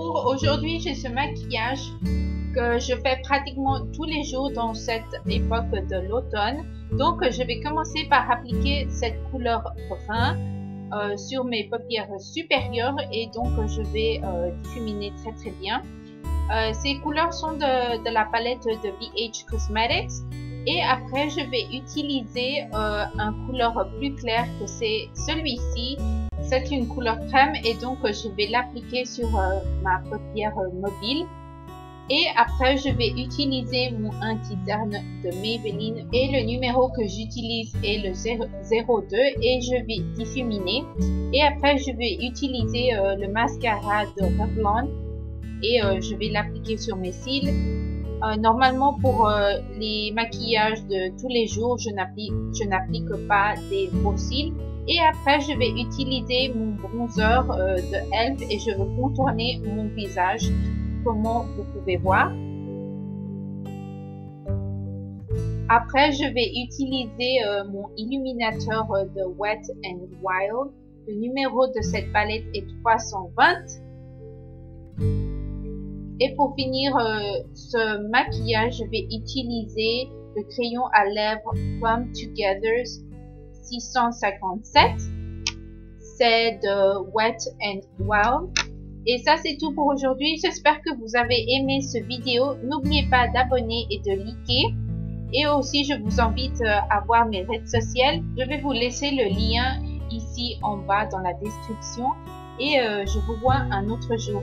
Bonjour, aujourd'hui j'ai ce maquillage que je fais pratiquement tous les jours dans cette époque de l'automne. Donc je vais commencer par appliquer cette couleur brun sur mes paupières supérieures et donc je vais diffuminer très bien. Ces couleurs sont de la palette de BH Cosmetics et après je vais utiliser un couleur plus clair que c'est celui-ci. C'est une couleur crème et donc je vais l'appliquer sur ma paupière mobile. Et après je vais utiliser mon anti-cerne de Maybelline et le numéro que j'utilise est le 02 et je vais diffuminer. Et après je vais utiliser le mascara de Revlon et je vais l'appliquer sur mes cils. Normalement pour les maquillages de tous les jours, je n'applique pas des faux cils. Et après, je vais utiliser mon bronzer de e.l.f. et je vais contourner mon visage, comme vous pouvez voir. Après, je vais utiliser mon illuminateur de Wet n Wild. Le numéro de cette palette est 320. Et pour finir ce maquillage, je vais utiliser le crayon à lèvres Come Together 657, c'est de Wet n Wild. Et ça c'est tout pour aujourd'hui. J'espère que vous avez aimé ce vidéo. N'oubliez pas d'abonner et de liker. Et aussi je vous invite à voir mes réseaux sociaux. Je vais vous laisser le lien ici en bas dans la description. Et je vous vois un autre jour.